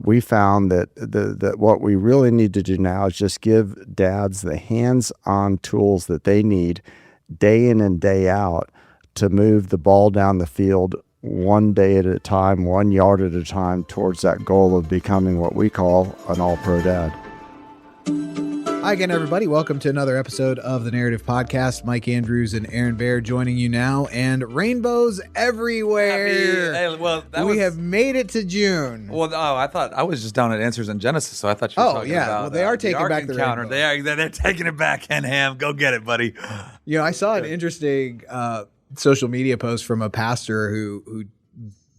we found that that what we really need to do now is just give dads the hands-on tools that they need day in and day out to move the ball down the field one day at a time, 1 yard at a time towards that goal of becoming what we call an all-pro dad. Hi again, everybody. Welcome to another episode of the Narrative Podcast. Mike Andrews and Aaron Baird joining you now, and rainbows everywhere. We have made it to June. Well, I thought I was just down at Answers in Genesis, so I thought you were talking about. Well, they are taking the back the encounter. rainbow. They're taking it back, Ham. Go get it, buddy. You know, I saw an interesting social media post from a pastor who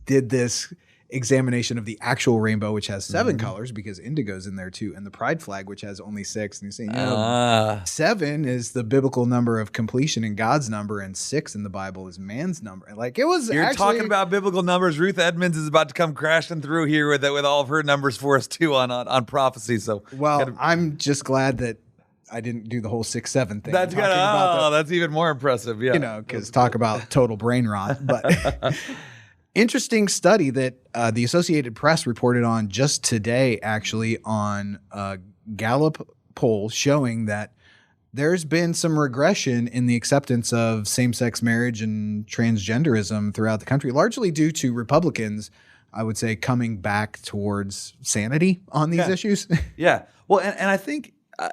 did this examination of the actual rainbow, which has 7 colors because indigo's in there too, and the pride flag, which has only 6. And you're saying, 7 is the biblical number of completion and God's number, and 6 in the Bible is man's number. Like, it was You're actually talking about biblical numbers. Ruth Edmonds is about to come crashing through here with all of her numbers for us too on prophecy. So, I'm just glad that I didn't do the whole 6-7 thing. That's good. That's even more impressive. Yeah, you know, because talk about total brain rot, but. Interesting study that the Associated Press reported on just today, actually, on a Gallup poll showing that there's been some regression in the acceptance of same-sex marriage and transgenderism throughout the country, largely due to Republicans, I would say, coming back towards sanity on these issues. Yeah. Well, and I think, I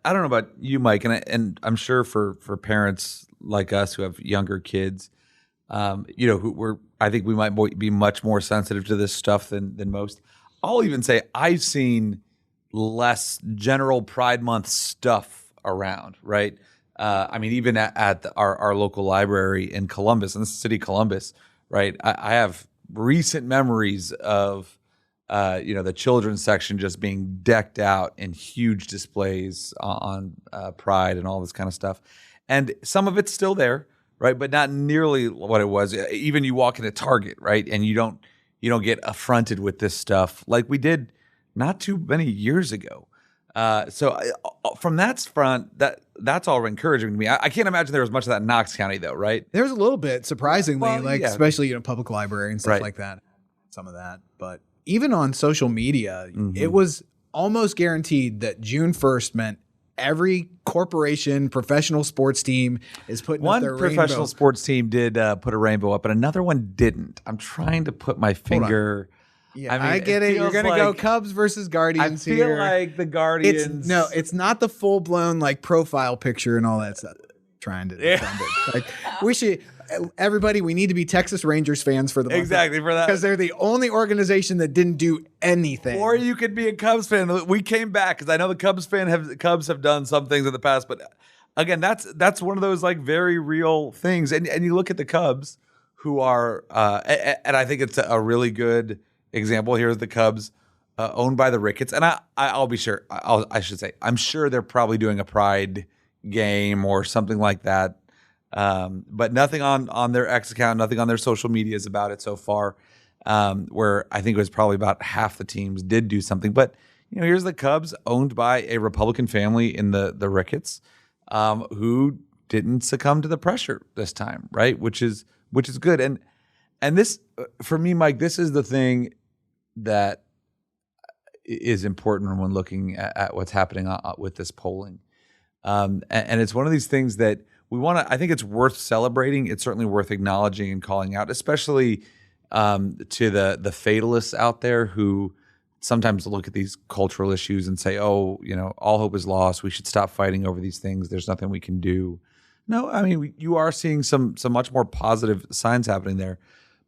don't know about you, Mike, and I'm sure for parents like us who have younger kids, I think we might be much more sensitive to this stuff than most. I'll even say I've seen less general Pride Month stuff around, right? I mean, even at our local library in Columbus, in the city of Columbus, right? I have recent memories of, the children's section just being decked out in huge displays on Pride and all this kind of stuff. And some of it's still there. Right, but not nearly what it was. Even you walk into Target, right, and you don't get affronted with this stuff like we did not too many years ago. So from that front, that's all encouraging to me. I can't imagine there was much of that in Knox County, though, right? There's a little bit, surprisingly, especially public library and stuff like that. Some of that, but even on social media, it was almost guaranteed that June 1st meant every corporation, professional sports team is putting up their rainbow. One professional sports team did put a rainbow up, but another one didn't. I'm trying to put my finger. Yeah, I get it. You're going to go Cubs versus Guardians here. I feel like the Guardians. It's not the full blown profile picture and all that stuff. Trying to defend it. We should. Everybody, we need to be Texas Rangers fans for the month. Exactly, for that. Because they're the only organization that didn't do anything. Or you could be a Cubs fan. We came back because I know the Cubs have done some things in the past, but again, that's one of those very real things. And you look at the Cubs, who are and I think it's a really good example. Here's the Cubs owned by the Ricketts, and I'll be sure. I should say I'm sure they're probably doing a Pride game or something like that. But nothing on their X account, nothing on their social medias about it so far, where I think it was probably about half the teams did do something. But, here's the Cubs owned by a Republican family in the Ricketts, who didn't succumb to the pressure this time, right? Which is good. And this, for me, Mike, this is the thing that is important when looking at what's happening with this polling. And it's one of these things that we want to. I think it's worth celebrating. It's certainly worth acknowledging and calling out, especially to the fatalists out there who sometimes look at these cultural issues and say, "Oh, all hope is lost. We should stop fighting over these things. There's nothing we can do." No, I mean you are seeing some much more positive signs happening there,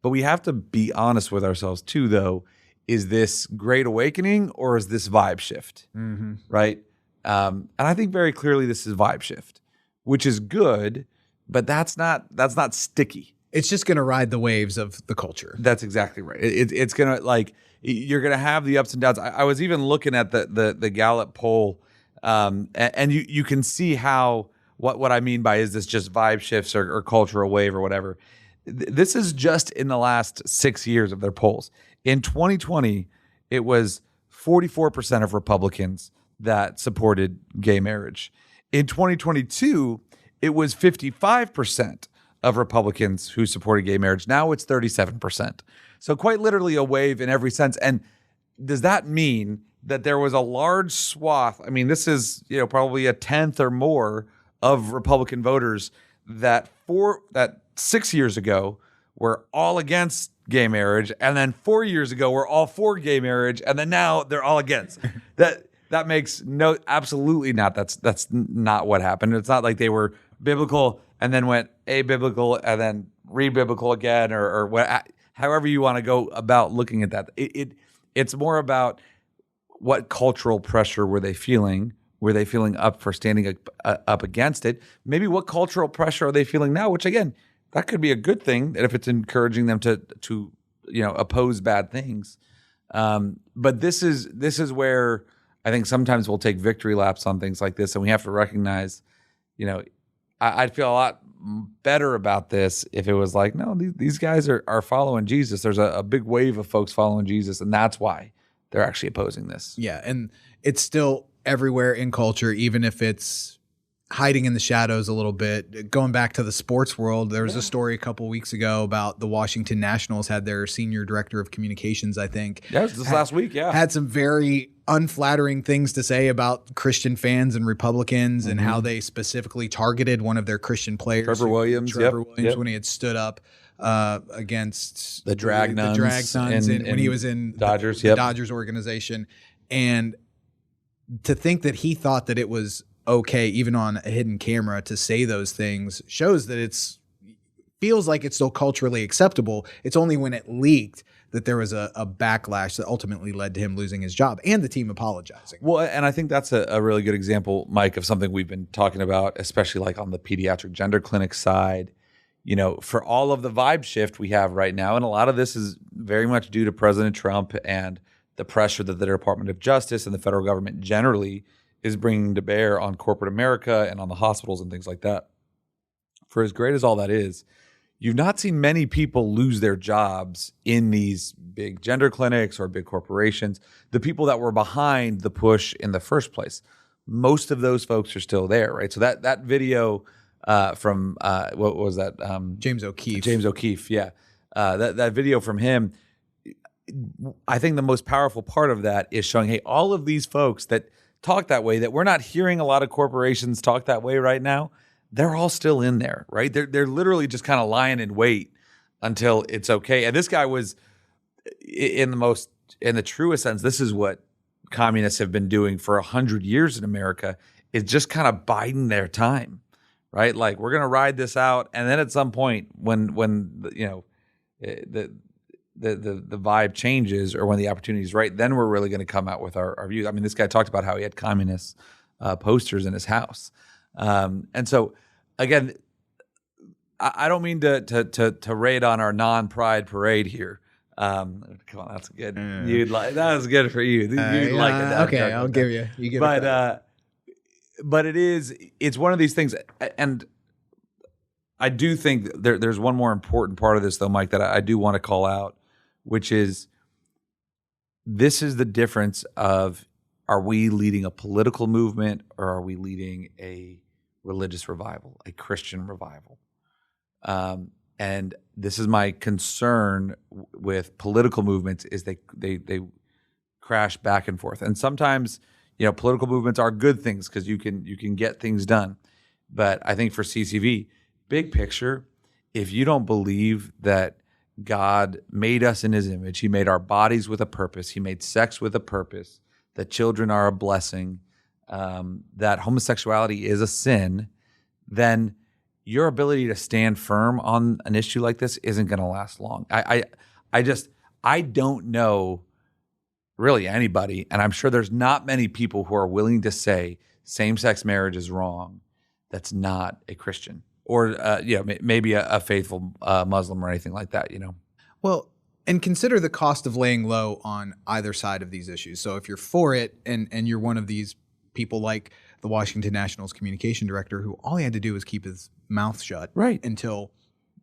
but we have to be honest with ourselves too. Though, is this great awakening or is this vibe shift? Mm-hmm. Right? And I think very clearly this is vibe shift, which is good, but that's not sticky. It's just going to ride the waves of the culture. That's exactly right. It's going to you're going to have the ups and downs. I was even looking at the Gallup poll, and you can see how what I mean by is this just vibe shifts or cultural wave or whatever. This is just in the last 6 years of their polls. In 2020, it was 44% of Republicans that supported gay marriage. In 2022, it was 55% of Republicans who supported gay marriage. Now it's 37%. So quite literally a wave in every sense. And does that mean that there was a large swath? I mean, this is, probably a tenth or more of Republican voters that 6 years ago were all against gay marriage, and then 4 years ago were all for gay marriage, and then now they're all against. That makes absolutely not. That's not what happened. It's not like they were biblical and then went abiblical and then re-biblical again, or what, however you want to go about looking at that. It's more about what cultural pressure were they feeling? Were they feeling up for standing up against it? Maybe what cultural pressure are they feeling now? Which again, that could be a good thing, that if it's encouraging them to oppose bad things. But this is where I think sometimes we'll take victory laps on things like this, and we have to recognize, I'd feel a lot better about this if it was like, no, these guys are following Jesus. There's a big wave of folks following Jesus, and that's why they're actually opposing this. Yeah, and it's still everywhere in culture, even if it's hiding in the shadows a little bit. Going back to the sports world, there was a story a couple of weeks ago about the Washington Nationals had their senior director of communications, I think. Yeah, it was this last week, yeah. Had some very unflattering things to say about Christian fans and Republicans and how they specifically targeted one of their Christian players. Trevor Williams, when he had stood up against the Drag Nuns, when he was in Dodgers, the Dodgers organization. And to think that he thought that it was okay, even on a hidden camera, to say those things shows that feels like it's still culturally acceptable. It's only when it leaked that there was a backlash that ultimately led to him losing his job and the team apologizing. Well, and I think that's a really good example, Mike, of something we've been talking about, especially like on the pediatric gender clinic side. For all of the vibe shift we have right now, and a lot of this is very much due to President Trump and the pressure that the Department of Justice and the federal government generally is bringing to bear on corporate America and on the hospitals and things like that. For as great as all that is, you've not seen many people lose their jobs in these big gender clinics or big corporations, the people that were behind the push in the first place. Most of those folks are still there, right? So that video from, what was that? James O'Keefe. James O'Keefe, yeah. That video from him, I think the most powerful part of that is showing, hey, all of these folks that talk that way, that we're not hearing a lot of corporations talk that way right now, they're all still in there, right? They're literally just kind of lying in wait until it's okay. And this guy was, in the truest sense, this is what communists have been doing for 100 years in America, is just kind of biding their time, right? Like, we're going to ride this out, and then at some point when the vibe changes, or when the opportunity is right, then we're really going to come out with our views. I mean, this guy talked about how he had communist posters in his house. And so, again, I don't mean to raid on our non-pride parade here. Come on, that's good. That was good for you. You'd like it. Okay, I'll give you. You give it. But it's one of these things, and I do think there's one more important part of this, though, Mike, that I do want to call out, which is, this is the difference of, are we leading a political movement, or are we leading a religious revival, a Christian revival? And this is my concern with political movements, is they crash back and forth. And sometimes, political movements are good things because you can get things done. But I think for CCV, big picture, if you don't believe that God made us in his image, he made our bodies with a purpose, he made sex with a purpose, that children are a blessing, that homosexuality is a sin, then your ability to stand firm on an issue like this isn't going to last long. I don't know really anybody, and I'm sure there's not many people who are willing to say same-sex marriage is wrong that's not a Christian, or maybe a faithful Muslim or anything like that. Well, and consider the cost of laying low on either side of these issues. So if you're for it, and you're one of these people like the Washington Nationals communication director, who all he had to do was keep his mouth shut, right, until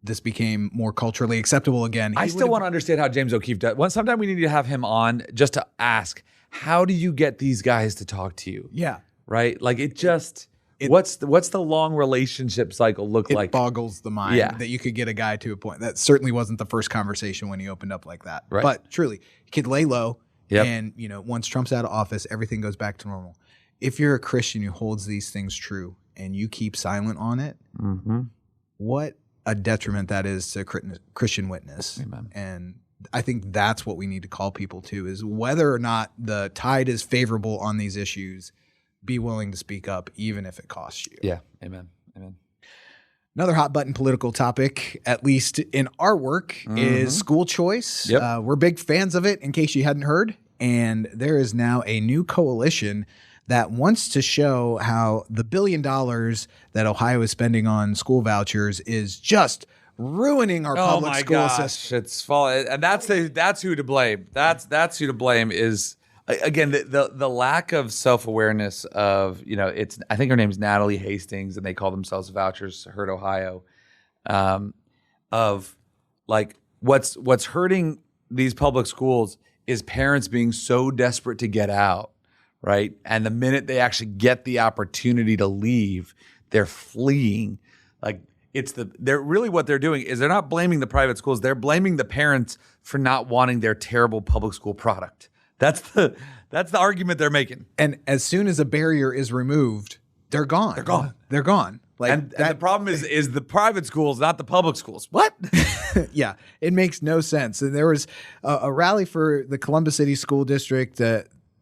this became more culturally acceptable again. I still want to understand how James O'Keefe does. Sometime we need to have him on just to ask, how do you get these guys to talk to you? Yeah. Right? Like, what's the long relationship cycle look like? It boggles the mind that you could get a guy to a point. That certainly wasn't the first conversation when he opened up like that. Right. But truly, he could lay low Yep. And, once Trump's out of office, everything goes back to normal. If you're a Christian who holds these things true and you keep silent on it, what a detriment that is to Christian witness. Amen. And I think that's what we need to call people to, is whether or not the tide is favorable on these issues, be willing to speak up, even if it costs you. Yeah. Amen. Amen. Another hot button political topic, at least in our work, is school choice. Yep. We're big fans of it, in case you hadn't heard. And there is now a new coalition that wants to show how the $1 billion that Ohio is spending on school vouchers is just ruining our public school system. It's falling, and that's who to blame. That's who to blame is, again, the lack of self-awareness of, I think her name's Natalie Hastings, and they call themselves Vouchers Hurt Ohio, of like what's hurting these public schools is parents being so desperate to get out, right? And the minute they actually get the opportunity to leave, they're fleeing. Like they're really, what they're doing is they're not blaming the private schools, they're blaming the parents for not wanting their terrible public school product. That's the argument they're making. And as soon as a barrier is removed, they're gone. They're gone. Like and the problem is the private schools, not the public schools. What? Yeah, it makes no sense. And there was a rally for the Columbus City School District.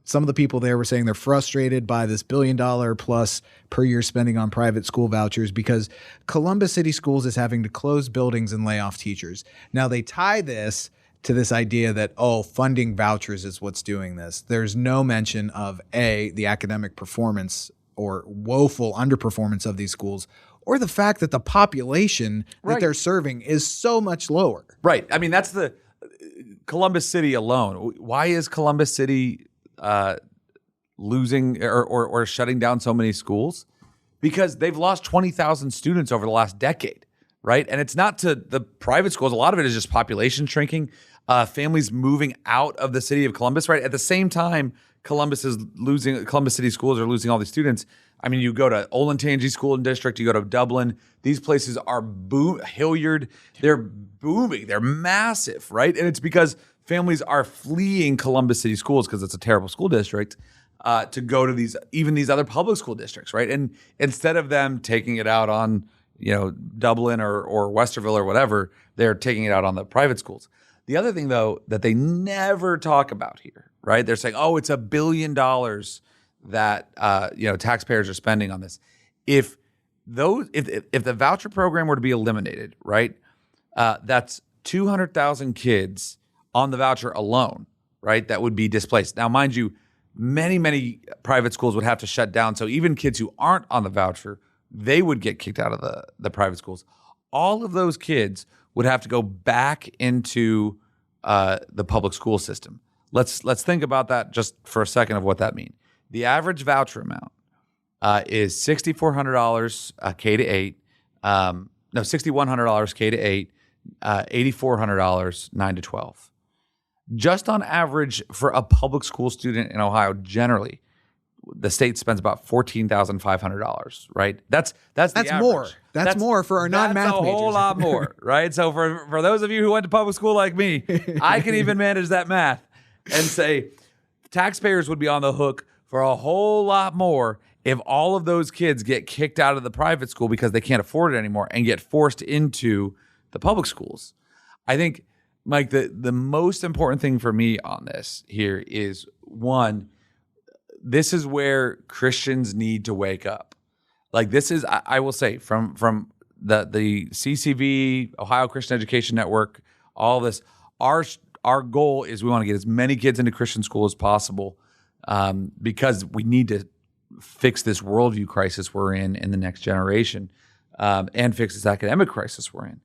Some of the people there were saying they're frustrated by this $1 billion plus per year spending on private school vouchers because Columbus City Schools is having to close buildings and lay off teachers. Now they tie this to this idea that, funding vouchers is what's doing this. There's no mention of the academic performance or woeful underperformance of these schools, or the fact that the population that they're serving is so much lower. Right. I mean, that's the Columbus City alone. Why is Columbus City losing or shutting down so many schools? Because they've lost 20,000 students over the last decade, right? And it's not to the private schools. A lot of it is just population shrinking, families moving out of the city of Columbus, right? At the same time, Columbus City schools are losing all these students. I mean, you go to Olentangy School District, you go to Dublin, these places are Hilliard, they're booming, they're massive, right? And it's because families are fleeing Columbus City schools because it's a terrible school district to go to these other public school districts, right? And instead of them taking it out on, Dublin or Westerville or whatever, they're taking it out on the private schools. The other thing, though, that they never talk about here, right? They're saying, it's $1 billion that taxpayers are spending on this. If the voucher program were to be eliminated, right? That's 200,000 kids on the voucher alone, right? That would be displaced. Now, mind you, many private schools would have to shut down. So even kids who aren't on the voucher, they would get kicked out of the private schools. All of those kids would have to go back into the public school system. Let's think about that just for a second of what that means. The average voucher amount is $6,400 K to 8. $6,100 K to 8, $8,400 9 to 12. Just on average for a public school student in Ohio, generally, the state spends about $14,500, right? That's more. That's more for our non-math majors. That's a whole lot more, right? So for those of you who went to public school like me, I can even manage that math and say taxpayers would be on the hook for a whole lot more if all of those kids get kicked out of the private school because they can't afford it anymore and get forced into the public schools. I think, Mike, the most important thing for me on this here is, one, this is where Christians need to wake up. Like, this is, I will say, from the CCV, Ohio Christian Education Network, all this, our goal is we want to get as many kids into Christian school as possible because we need to fix this worldview crisis we're in the next generation and fix this academic crisis we're in.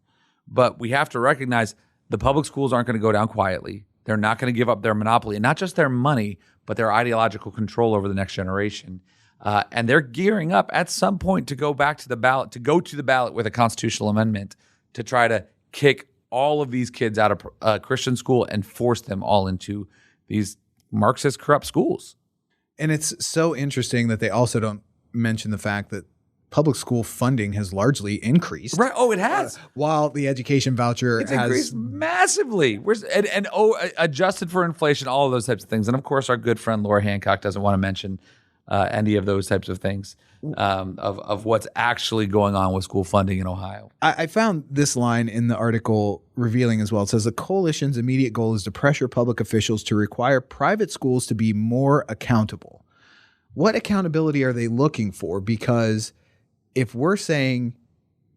But we have to recognize the public schools aren't going to go down quietly. They're not going to give up their monopoly, and not just their money, but their ideological control over the next generation. And they're gearing up at some point to go back to the ballot, with a constitutional amendment to try to kick all of these kids out of Christian school and force them all into these Marxist corrupt schools. And it's so interesting that they also don't mention the fact that public school funding has largely increased. Right. Oh, it has. While the education voucher It's has increased massively. Adjusted for inflation, all of those types of things. And of course, our good friend Laura Hancock doesn't want to mention any of those types of things of what's actually going on with school funding in Ohio. I found this line in the article revealing as well. It says the coalition's immediate goal is to pressure public officials to require private schools to be more accountable. What accountability are they looking for? Because if we're saying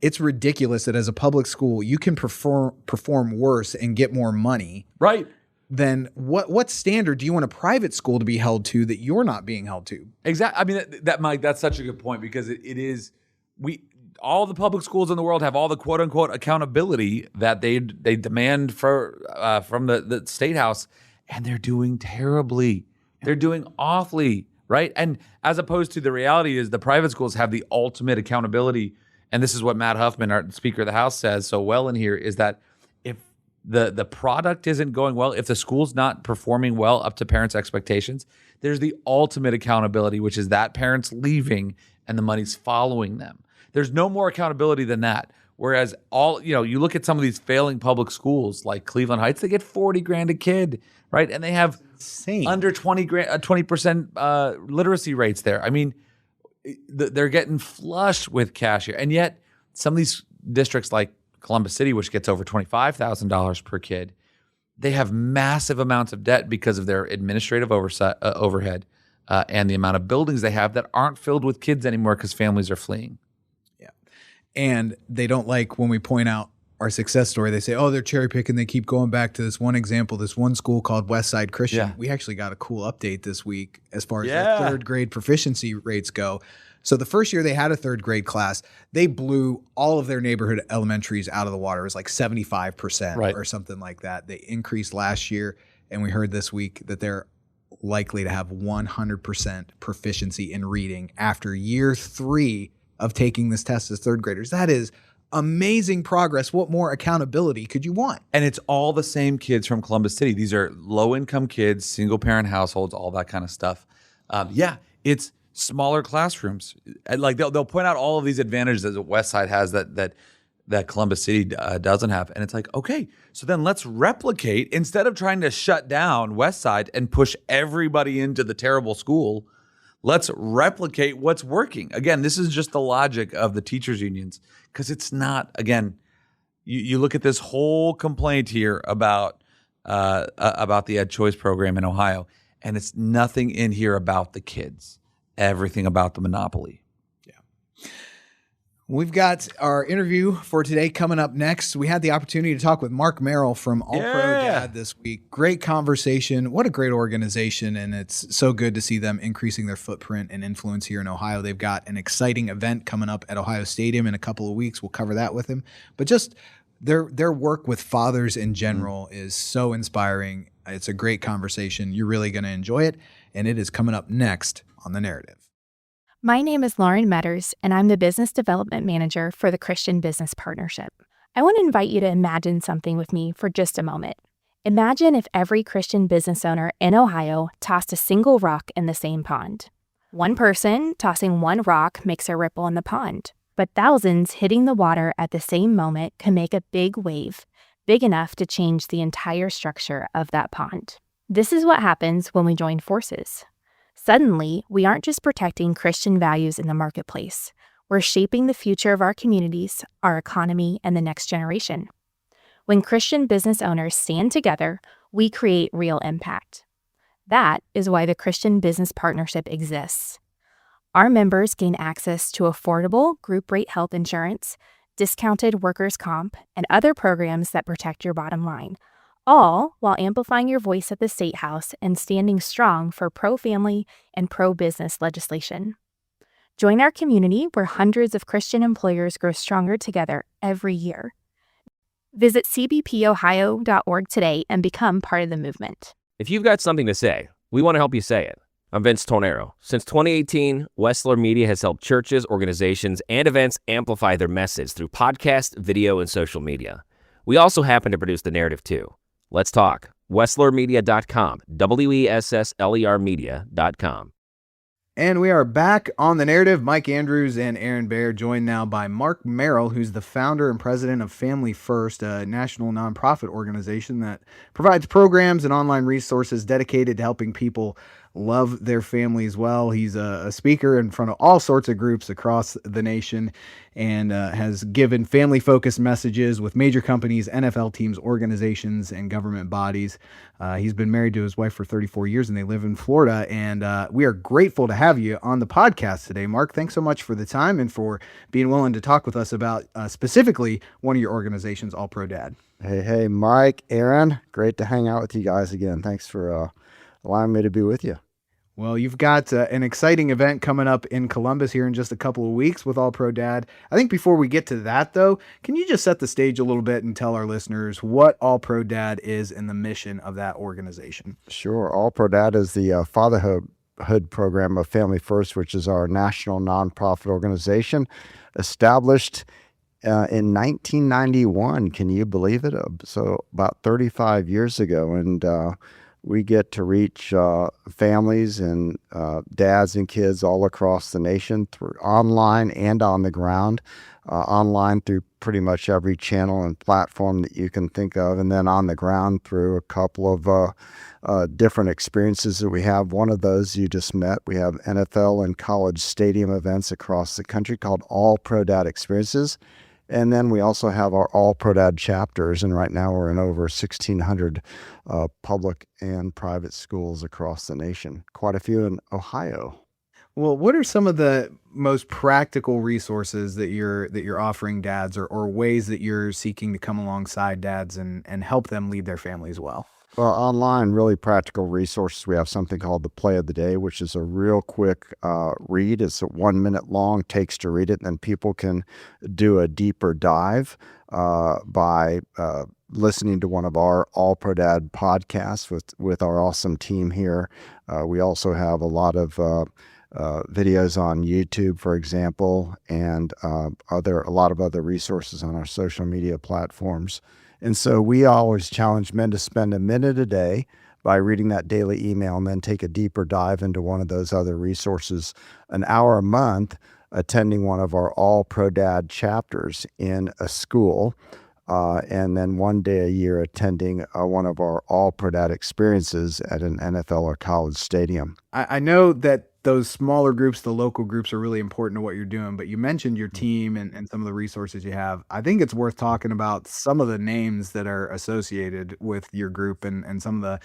it's ridiculous that as a public school you can perform worse and get more money, right? Then what standard do you want a private school to be held to that you're not being held to? Exactly. I mean, that Mike, that's such a good point, because it is all the public schools in the world have all the quote unquote accountability that they demand from the state house, and they're doing terribly. They're doing awfully. Right. And as opposed to the reality is the private schools have the ultimate accountability. And this is what Matt Huffman, our Speaker of the House, says so well in here, is that if the product isn't going well, if the school's not performing well up to parents' expectations, there's the ultimate accountability, which is that parent's leaving and the money's following them. There's no more accountability than that. Whereas you look at some of these failing public schools like Cleveland Heights, they get $40,000 a kid, right? And they have under 20% literacy rates there. I mean, they're getting flush with cash here. And yet some of these districts like Columbus City, which gets over $25,000 per kid, they have massive amounts of debt because of their administrative overhead and the amount of buildings they have that aren't filled with kids anymore because families are fleeing. Yeah. And they don't like when we point out our success story. They say, oh, they're cherry picking. They keep going back to this one example, this one school called Westside Christian. Yeah. We actually got a cool update this week as far as their third grade proficiency rates go. So the first year they had a third grade class, they blew all of their neighborhood elementaries out of the water. It was like 75% or something like that. They increased last year, and we heard this week that they're likely to have 100% proficiency in reading after year 3 of taking this test as third graders. That is amazing progress. What more accountability could you want? And it's all the same kids from Columbus City. These are low-income kids, single-parent households, all that kind of stuff. It's smaller classrooms. Like they'll point out all of these advantages that Westside has that Columbus City doesn't have, and it's like, okay, so then let's replicate instead of trying to shut down Westside and push everybody into the terrible school. Let's replicate what's working. Again, this is just the logic of the teachers unions, because it's not. Again, you look at this whole complaint here about the Ed Choice program in Ohio, and it's nothing in here about the kids. Everything about the monopoly. Yeah. We've got our interview for today coming up next. We had the opportunity to talk with Mark Merrill from All Pro Dad this week. Great conversation. What a great organization. And it's so good to see them increasing their footprint and influence here in Ohio. They've got an exciting event coming up at Ohio Stadium in a couple of weeks. We'll cover that with him. But just their work with fathers in general is so inspiring. It's a great conversation. You're really going to enjoy it. And it is coming up next on The Narrative. My name is Lauren Metters, and I'm the Business Development Manager for the Christian Business Partnership. I want to invite you to imagine something with me for just a moment. Imagine if every Christian business owner in Ohio tossed a single rock in the same pond. One person tossing one rock makes a ripple in the pond, but thousands hitting the water at the same moment can make a big wave, big enough to change the entire structure of that pond. This is what happens when we join forces. Suddenly, we aren't just protecting Christian values in the marketplace. We're shaping the future of our communities, our economy, and the next generation. When Christian business owners stand together, we create real impact. That is why the Christian Business Partnership exists. Our members gain access to affordable group rate health insurance, discounted workers' comp, and other programs that protect your bottom line, all while amplifying your voice at the State House and standing strong for pro-family and pro-business legislation. Join our community where hundreds of Christian employers grow stronger together every year. Visit cbpohio.org today and become part of the movement. If you've got something to say, we want to help you say it. I'm Vince Tornero. Since 2018, Westler Media has helped churches, organizations, and events amplify their message through podcast, video, and social media. We also happen to produce The Narrative too. Let's talk. WesslerMedia.com. WESSLER Media.com. And we are back on The Narrative. Mike Andrews and Aaron Baer, joined now by Mark Merrill, who's the founder and president of Family First, a national nonprofit organization that provides programs and online resources dedicated to helping people love their families well. He's a speaker in front of all sorts of groups across the nation and has given family-focused messages with major companies, NFL teams, organizations, and government bodies. He's been married to his wife for 34 years, and they live in Florida. And we are grateful to have you on the podcast today, Mark. Thanks so much for the time and for being willing to talk with us about specifically one of your organizations, All Pro Dad. Hey, Mike, Aaron, great to hang out with you guys again. Thanks for allowing me to be with you. Well, you've got an exciting event coming up in Columbus here in just a couple of weeks with All Pro Dad. I think before we get to that, though, can you just set the stage a little bit and tell our listeners what All Pro Dad is and the mission of that organization? Sure. All Pro Dad is the fatherhood program of Family First, which is our national nonprofit organization established in 1991. Can you believe it? So about 35 years ago. And we get to reach families and dads and kids all across the nation through online and on the ground. Online through pretty much every channel and platform that you can think of, and then on the ground through a couple of different experiences that we have. One of those you just met. We have NFL and college stadium events across the country called All Pro Dad Experiences. And then we also have our All Pro Dad chapters, and right now we're in over 1,600 public and private schools across the nation, quite a few in Ohio. Well, what are some of the most practical resources that you're offering dads, or ways that you're seeking to come alongside dads and help them lead their families well? Well, online, really practical resources. We have something called the Play of the Day, which is a real quick read. It's 1 minute long, takes to read it, and then people can do a deeper dive by listening to one of our All Pro Dad podcasts with our awesome team here. We also have a lot of videos on YouTube, for example, and a lot of other resources on our social media platforms. And so we always challenge men to spend a minute a day by reading that daily email and then take a deeper dive into one of those other resources, an hour a month attending one of our All Pro Dad chapters in a school, and then 1 day a year attending one of our All Pro Dad experiences at an NFL or college stadium. I know that those smaller groups, the local groups, are really important to what you're doing, but you mentioned your team and some of the resources you have. I think it's worth talking about some of the names that are associated with your group and some of the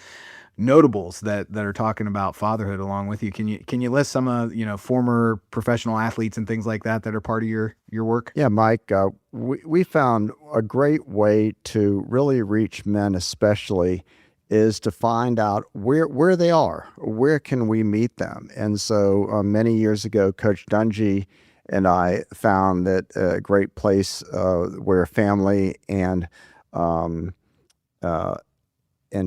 notables that are talking about fatherhood along with you. Can you list some of, former professional athletes and things like that are part of your work? Yeah, Mike, we found a great way to really reach men, especially, is to find out where they are, where can we meet them. And so many years ago, Coach Dungy and I found that a great place where family and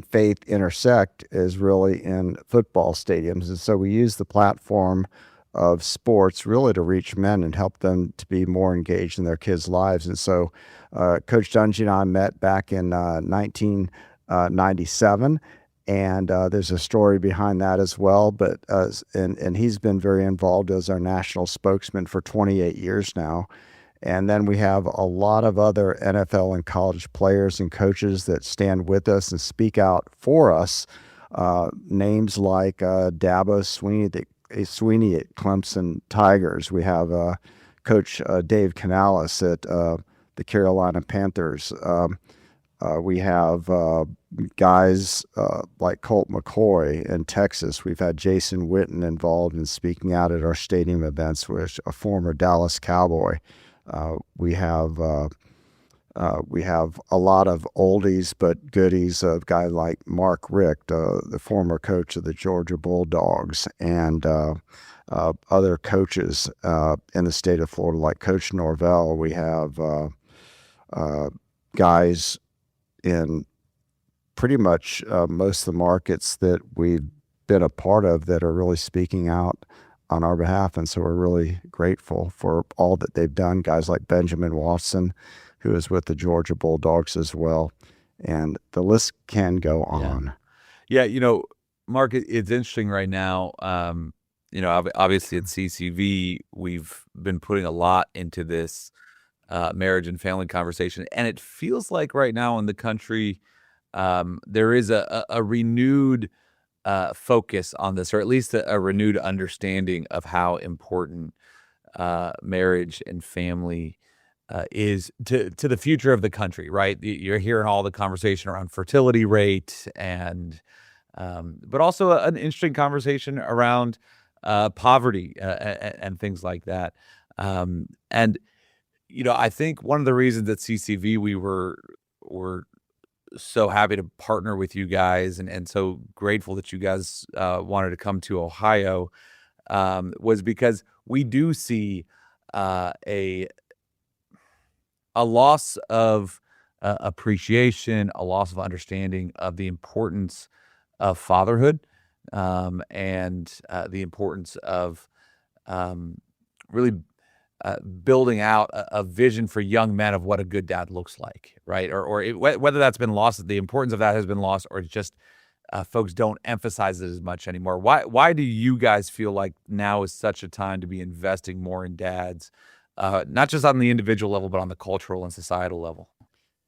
faith intersect is really in football stadiums. And so we use the platform of sports really to reach men and help them to be more engaged in their kids' lives. And so Coach Dungy and I met back in 1997, and there's a story behind that as well. But and he's been very involved as our national spokesman for 28 years now. And then we have a lot of other NFL and college players and coaches that stand with us and speak out for us. Names like Dabo Sweeney at Clemson Tigers. We have Coach Dave Canales at the Carolina Panthers. We have guys like Colt McCoy in Texas. We've had Jason Witten involved in speaking out at our stadium events, which a former Dallas Cowboy. We have a lot of oldies but goodies of guys like Mark Richt, the former coach of the Georgia Bulldogs, and other coaches in the state of Florida like Coach Norvell. We have guys in pretty much most of the markets that we've been a part of that are really speaking out on our behalf. And so we're really grateful for all that they've done. Guys like Benjamin Watson, who is with the Georgia Bulldogs as well. And the list can go on. Yeah, Mark, it's interesting right now. obviously at CCV, we've been putting a lot into this marriage and family conversation, and it feels like right now in the country, there is a renewed focus on this, or at least a renewed understanding of how important marriage and family is to the future of the country, right? You're hearing all the conversation around fertility rate but also an interesting conversation around poverty and things like that. And I think one of the reasons at CCV we were so happy to partner with you guys and so grateful that you guys wanted to come to Ohio was because we do see a loss of appreciation, a loss of understanding of the importance of fatherhood and the importance of really building out a vision for young men of what a good dad looks like, right? Whether that's been lost, the importance of that has been lost, or it's just folks don't emphasize it as much anymore. Why do you guys feel like now is such a time to be investing more in dads, not just on the individual level, but on the cultural and societal level?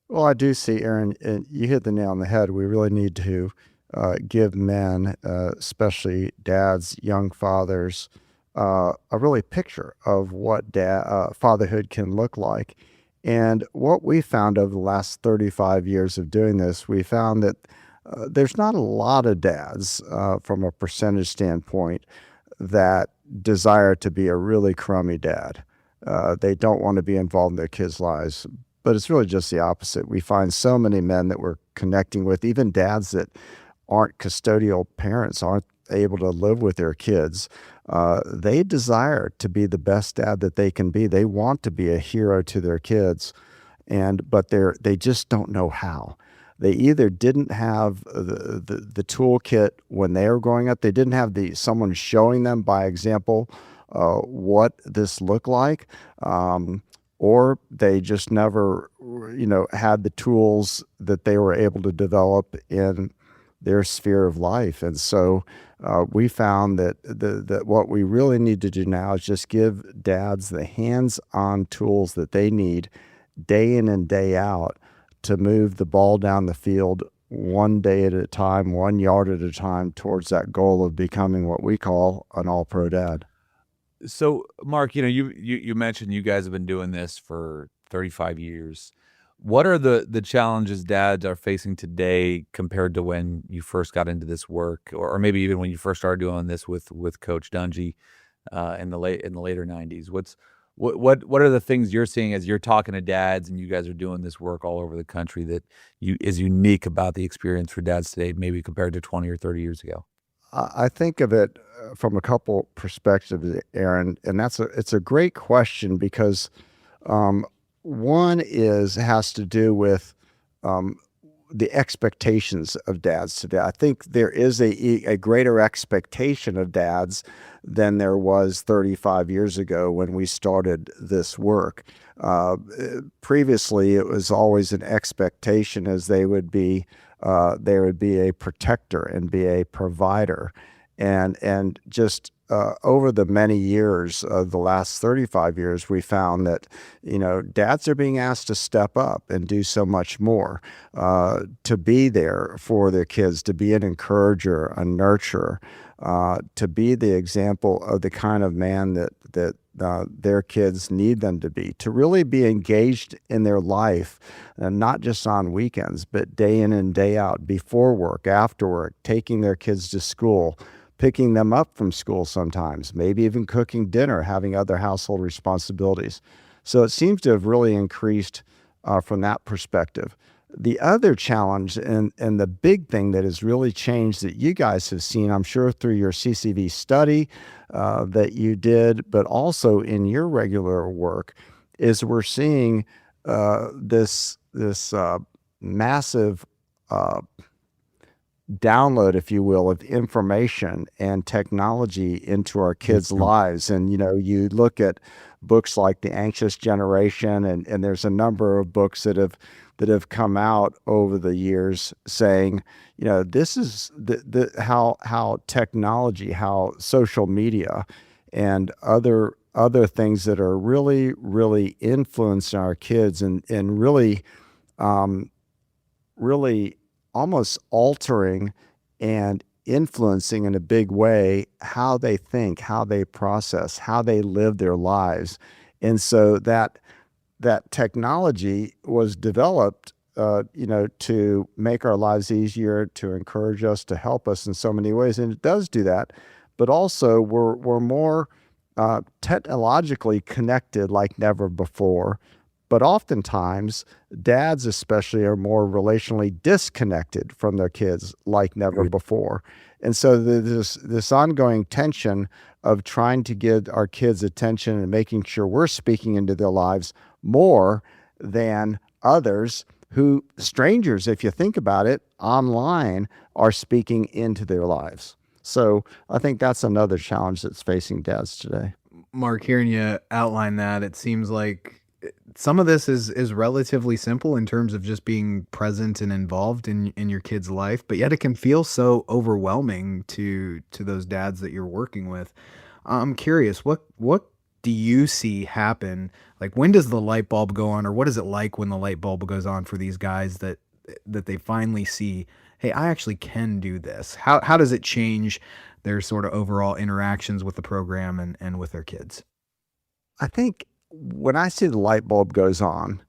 Well, I do see, Aaron, and you hit the nail on the head. We really need to give men, especially dads, young fathers, a really picture of what fatherhood can look like. And what we found over the last 35 years of doing this, we found that there's not a lot of dads from a percentage standpoint that desire to be a really crummy dad. They don't want to be involved in their kids' lives. But it's really just the opposite. We find so many men that we're connecting with, even dads that aren't custodial parents, aren't able to live with their kids. They desire to be the best dad that they can be. They want to be a hero to their kids, but they just don't know how. They either didn't have the toolkit when they were growing up. They didn't have someone showing them by example what this looked like, or they just never, had the tools that they were able to develop in their sphere of life. And so we found that what we really need to do now is just give dads the hands-on tools that they need day in and day out to move the ball down the field one day at a time, 1 yard at a time towards that goal of becoming what we call an all-pro dad. So, Mark, you mentioned you guys have been doing this for 35 years. What are the challenges dads are facing today compared to when you first got into this work, or maybe even when you first started doing this with Coach Dungy in the later 90s? What are the things you're seeing as you're talking to dads and you guys are doing this work all over the country that is unique about the experience for dads today, maybe compared to 20 or 30 years ago? I think of it from a couple perspectives, Aaron, and it's a great question because one has to do with the expectations of dads today. I think there is a greater expectation of dads than there was 35 years ago when we started this work. Previously, it was always an expectation as they would be a protector and be a provider. And just over the many years of the last 35 years, we found that, dads are being asked to step up and do so much more, to be there for their kids, to be an encourager, a nurturer, to be the example of the kind of man that their kids need them to be, to really be engaged in their life, and not just on weekends, but day in and day out, before work, after work, taking their kids to school, picking them up from school sometimes, maybe even cooking dinner, having other household responsibilities. So it seems to have really increased from that perspective. The other challenge and the big thing that has really changed that you guys have seen, I'm sure through your CCV study that you did, but also in your regular work, is we're seeing this massive download, if you will, of information and technology into our kids' lives. And, you look at books like The Anxious Generation, and there's a number of books that have that have come out over the years saying, this is how technology, how social media and other things that are really, really influencing our kids and really, really almost altering and influencing in a big way how they think, how they process, how they live their lives. And so that technology was developed, to make our lives easier, to encourage us, to help us in so many ways. And it does do that. But also we're more technologically connected like never before. But oftentimes, dads especially are more relationally disconnected from their kids like never before. And so there's this ongoing tension of trying to get our kids' attention and making sure we're speaking into their lives more than others who, strangers, if you think about it, online are speaking into their lives. So I think that's another challenge that's facing dads today. Mark, hearing you outline that, it seems like some of this is relatively simple in terms of just being present and involved in your kid's life, but yet it can feel so overwhelming to those dads that you're working with. I'm curious, what do you see happen? Like, when does the light bulb go on, or what is it like when the light bulb goes on for these guys that they finally see, hey, I actually can do this? How does it change their sort of overall interactions with the program and with their kids? I think when I see the light bulb goes on,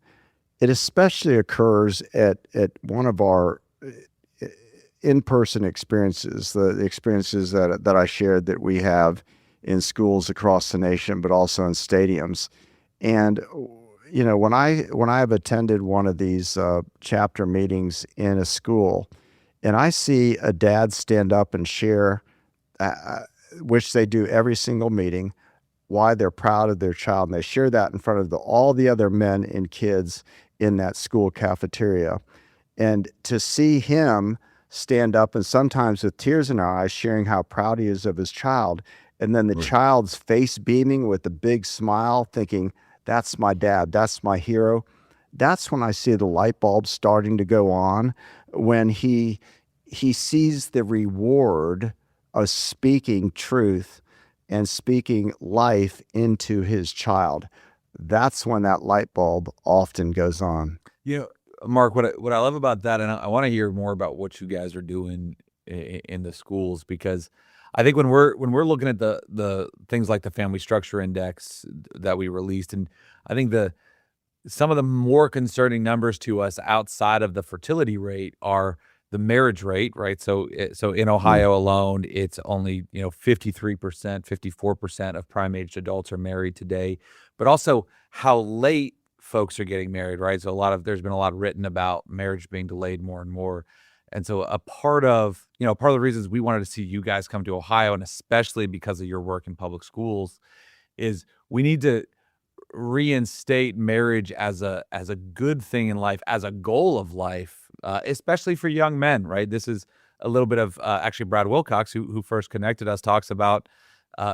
it especially occurs at one of our in-person experiences, the experiences that I shared that we have in schools across the nation, but also in stadiums. And when I have attended one of these chapter meetings in a school, and I see a dad stand up and share, which they do every single meeting, why they're proud of their child, and they share that in front of all the other men and kids in that school cafeteria. And to see him stand up and sometimes with tears in our eyes sharing how proud he is of his child, and then the child's face beaming with a big smile thinking, that's my dad, that's my hero. That's when I see the light bulb starting to go on, when he sees the reward of speaking truth and speaking life into his child. That's when that light bulb often goes on. Mark, what I love about that, and I want to hear more about what you guys are doing in the schools, because I think when we're looking at the things like the Family Structure Index that we released, and I think some of the more concerning numbers to us outside of the fertility rate are the marriage rate, right? So in Ohio alone, it's only 53%, 54% of prime-aged adults are married today, but also how late folks are getting married, right? So there's been a lot written about marriage being delayed more and more. And so part of the reasons we wanted to see you guys come to Ohio, and especially because of your work in public schools, is we need to reinstate marriage as a good thing in life, as a goal of life, especially for young men, right? This is a little bit of actually Brad Wilcox, who first connected us, talks about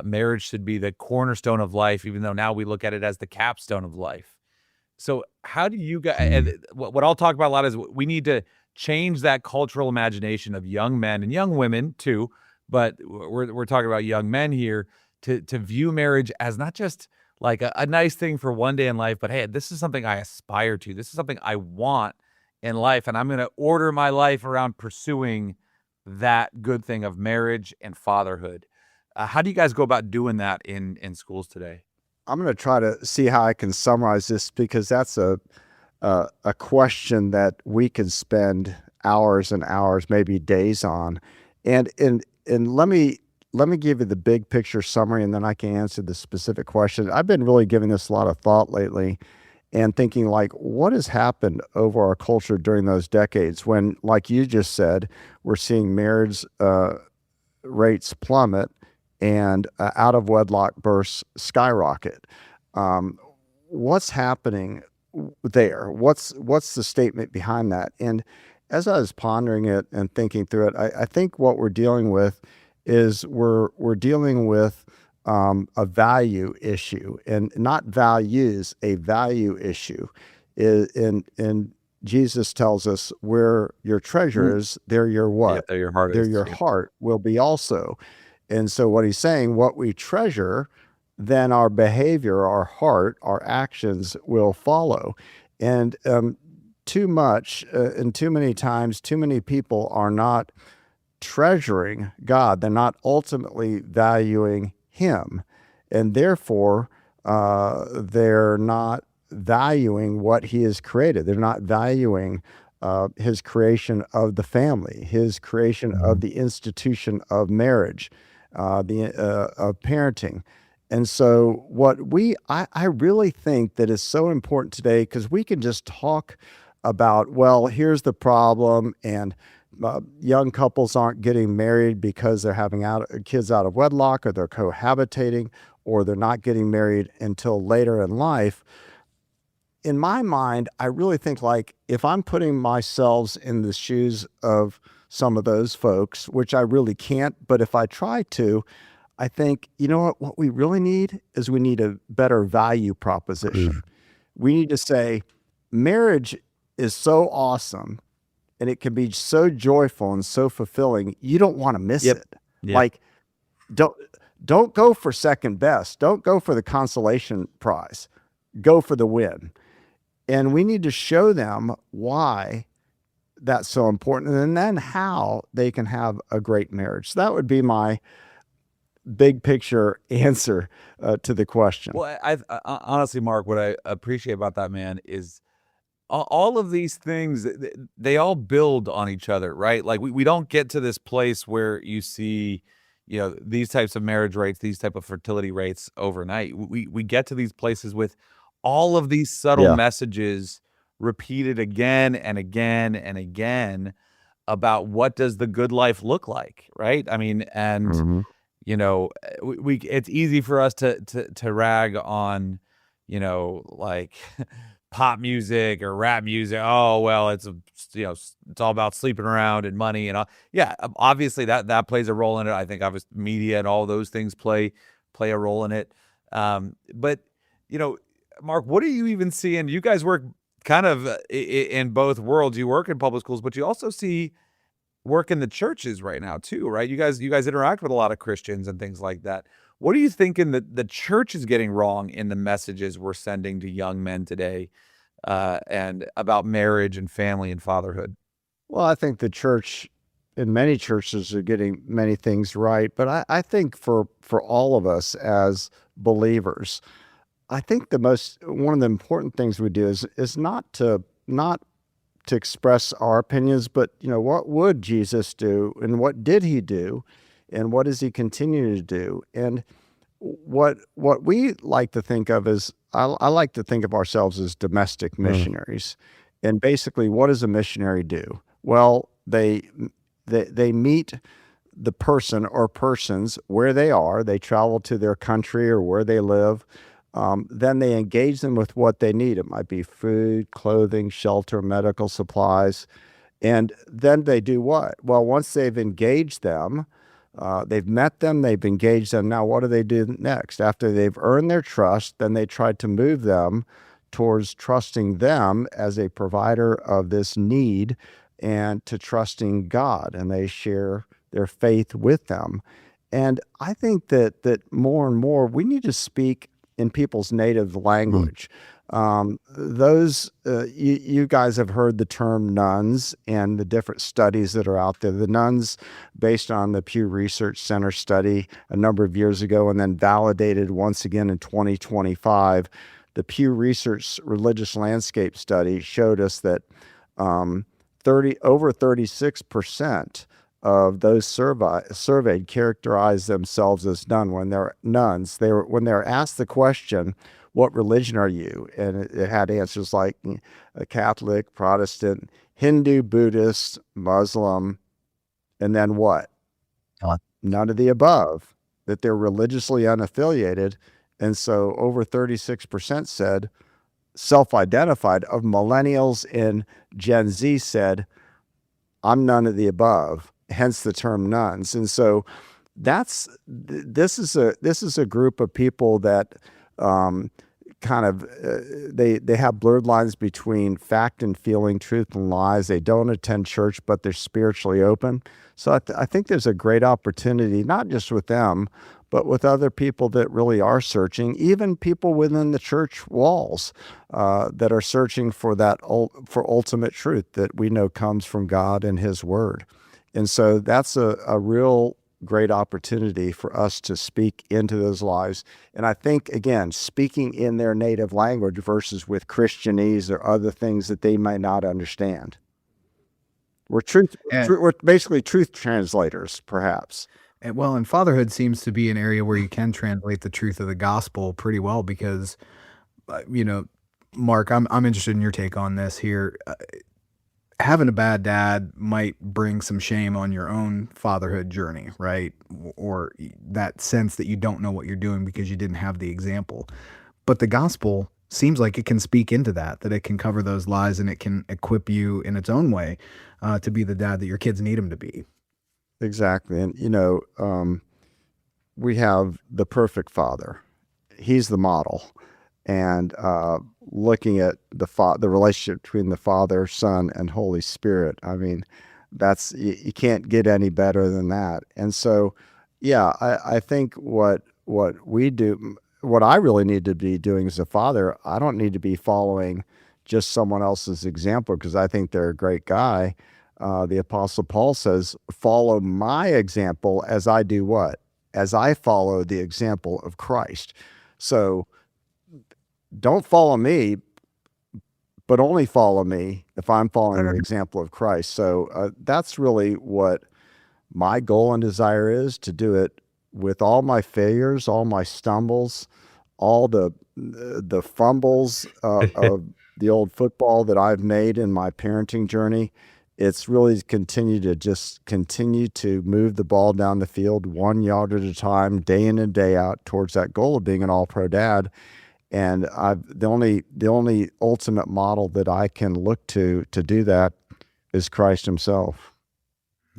marriage should be the cornerstone of life, even though now we look at it as the capstone of life. So how do you guys, and what I'll talk about a lot is we need to change that cultural imagination of young men and young women too, but we're talking about young men here, to view marriage as not just like a nice thing for one day in life, but hey, this is something I aspire to. This is something I want in life, and I'm going to order my life around pursuing that good thing of marriage and fatherhood. How do you guys go about doing that in schools today? I'm going to try to see how I can summarize this, because that's a question that we could spend hours and hours, maybe days on. And let me give you the big picture summary, and then I can answer the specific question. I've been really giving this a lot of thought lately and thinking, like, what has happened over our culture during those decades when, like you just said, we're seeing marriage rates plummet and out of wedlock births skyrocket. What's happening there? What's the statement behind that? And as I was pondering it and thinking through it, I think what we're dealing with is we're dealing with a value issue, and not values, a value issue. And Jesus tells us where your treasure is, there your Yeah, what? there your heart There is. your Yeah. heart will be also. And so what he's saying, what we treasure, then our behavior, our heart, our actions will follow. And too much and too many times, too many people are not treasuring God. They're not ultimately valuing Him. And therefore, they're not valuing what He has created. They're not valuing His creation of the family, His creation of the institution of marriage, of parenting. And so, I really think that is so important today, because we can just talk about, well, here's the problem, and young couples aren't getting married because they're having kids out of wedlock, or they're cohabitating, or they're not getting married until later in life. In my mind, I really think, like, if I'm putting myself in the shoes of some of those folks, which I really can't, but if I try to, I think, you know what we really need is we need a better value proposition. We need to say, marriage is so awesome and it can be so joyful and so fulfilling. You don't want to miss Yep. it. Yep. Like, don't go for second best. Don't go for the consolation prize. Go for the win. And we need to show them why that's so important, and then how they can have a great marriage. So that would be my big picture answer to the question. Well, honestly, Mark, what I appreciate about that, man, is all of these things, they all build on each other, right? Like, we don't get to this place where you see, these types of marriage rates, these type of fertility rates overnight. We get to these places with all of these subtle Yeah. messages repeated again and again and again about what does the good life look like, right? I mean, and Mhm. it's easy for us to rag on, like pop music or rap music. Oh, well, it's it's all about sleeping around and money and all. Yeah, obviously that plays a role in it. I think obviously media and all those things play a role in it. But Mark, what are you even seeing? You guys work kind of in both worlds. You work in public schools, but you also see work in the churches right now too, right? You guys interact with a lot of Christians and things like that. What are you thinking that the church is getting wrong in the messages we're sending to young men today, and about marriage and family and fatherhood? Well, I think the church, in many churches, are getting many things right. But I think for all of us as believers, I think one of the important things we do is not to express our opinions, but what would Jesus do, and what did he do, and what does he continue to do? And what we like to think of is, I like to think of ourselves as domestic missionaries. And basically, what does a missionary do? Well, they meet the person or persons where they are. They travel to their country or where they live. Then they engage them with what they need. It might be food, clothing, shelter, medical supplies. And then they do what? Well, once they've engaged them, they've met them, they've engaged them. Now, what do they do next? After they've earned their trust, then they try to move them towards trusting them as a provider of this need, and to trusting God, and they share their faith with them. And I think that more and more we need to speak in people's native language. You guys have heard the term nuns and the different studies that are out there. The nuns, based on the Pew Research Center study a number of years ago, and then validated once again in 2025, the Pew Research Religious Landscape Study showed us that over 36% of those surveyed characterize themselves as nuns. When they're asked the question, "What religion are you?" and it had answers like a Catholic, Protestant, Hindu, Buddhist, Muslim, and then what? None of the above. That they're religiously unaffiliated, and so over 36% said, self-identified, of millennials and Gen Z said, "I'm none of the above," hence the term nuns. And so this is a group of people that kind of they have blurred lines between fact and feeling, truth and lies. They don't attend church, but they're spiritually open. So I think there's a great opportunity, not just with them, but with other people that really are searching, even people within the church walls that are searching for for ultimate truth that we know comes from God and His Word. And so that's a real great opportunity for us to speak into those lives. And I think, again, speaking in their native language versus with Christianese or other things that they might not understand. We're basically truth translators, perhaps. And fatherhood seems to be an area where you can translate the truth of the gospel pretty well because, Mark, I'm interested in your take on this here. Having a bad dad might bring some shame on your own fatherhood journey, right? Or that sense that you don't know what you're doing because you didn't have the example. But the gospel seems like it can speak into that it can cover those lies and it can equip you in its own way to be the dad that your kids need him to be. Exactly. And, we have the perfect father. He's the model. And looking at the relationship between the Father, Son, and Holy Spirit, I mean, you can't get any better than that. And so, yeah, I think what we do, what I really need to be doing as a father, I don't need to be following just someone else's example because I think they're a great guy. The Apostle Paul says, "Follow my example as I do what? As I follow the example of Christ." So don't follow me, but only follow me if I'm following the example of Christ. So that's really what my goal and desire is, to do it with all my failures, all my stumbles, all the fumbles of the old football that I've made in my parenting journey. It's really continue to move the ball down the field 1 yard at a time, day in and day out, towards that goal of being an all-pro dad. And the only ultimate model that I can look to do that is Christ Himself.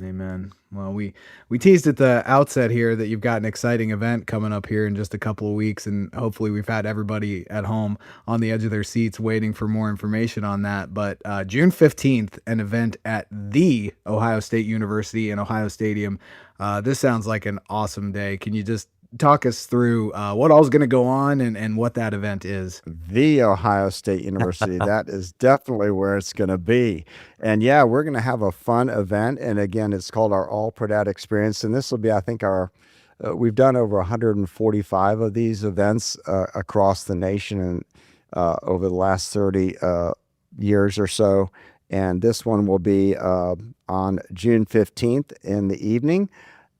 Amen. Well, we teased at the outset here that you've got an exciting event coming up here in just a couple of weeks, and hopefully we've had everybody at home on the edge of their seats waiting for more information on that. But June 15th, an event at the Ohio State University in Ohio Stadium. This sounds like an awesome day. Can you just talk us through what all's going to go on and what that event is? The Ohio State University, that is definitely where it's going to be. And yeah, we're going to have a fun event. And again, it's called our All Pro Dad Experience. And this will be, I think, we've done over 145 of these events across the nation and over the last 30 years or so. And this one will be on June 15th in the evening.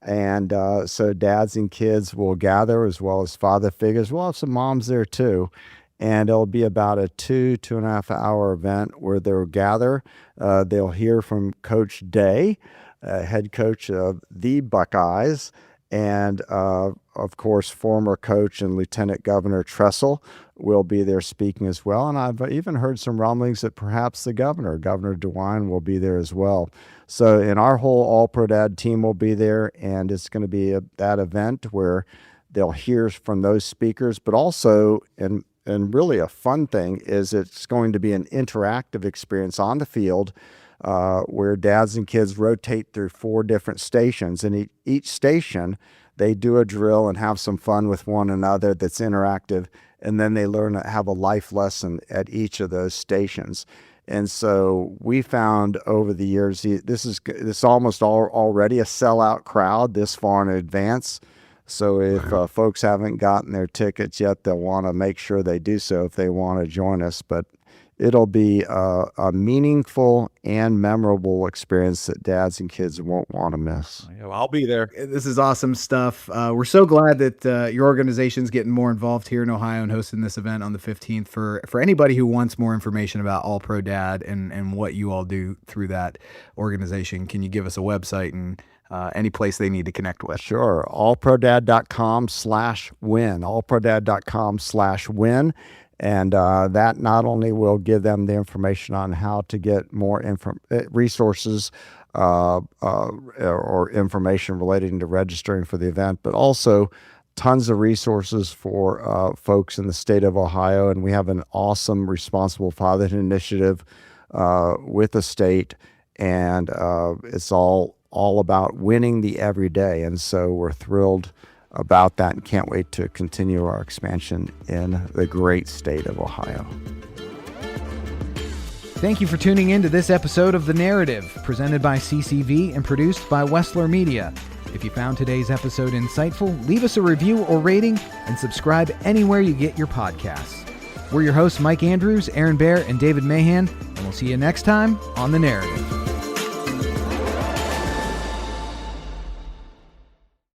And so dads and kids will gather, as well as father figures. We'll have some moms there too. And it'll be about a 2.5 hour event where they'll gather. They'll hear from Coach Day, head coach of the Buckeyes, and of course, former coach and Lieutenant Governor Tressel will be there speaking as well. And I've even heard some rumblings that perhaps Governor DeWine, will be there as well. So, and our whole All Pro Dad team will be there, and it's going to be that event where they'll hear from those speakers, but also, and really a fun thing is it's going to be an interactive experience on the field where dads and kids rotate through 4 different stations, and each station they do a drill and have some fun with one another that's interactive, and then they learn to have a life lesson at each of those stations. And so we found over the years, this is almost already a sellout crowd this far in advance. So if folks haven't gotten their tickets yet, they'll want to make sure they do so if they want to join us. But it'll be a meaningful and memorable experience that dads and kids won't want to miss. I'll be there. This is awesome stuff. We're so glad that your organization's getting more involved here in Ohio and hosting this event on the 15th. For anybody who wants more information about All Pro Dad and what you all do through that organization, can you give us a website and any place they need to connect with? Sure. allprodad.com/win. allprodad.com/win. And that not only will give them the information on how to get more resources or information relating to registering for the event, but also tons of resources for folks in the state of Ohio, and we have an awesome Responsible Fatherhood initiative with the state, and it's all about winning the everyday. And so we're thrilled about that and can't wait to continue our expansion in the great state of Ohio. Thank you for tuning in to this episode of The Narrative, presented by CCV and produced by Wessler Media. If you found today's episode insightful, leave us a review or rating and subscribe anywhere you get your podcasts. We're your hosts, Mike Andrews, Aaron Bear, and David Mahan, and we'll see you next time on The Narrative.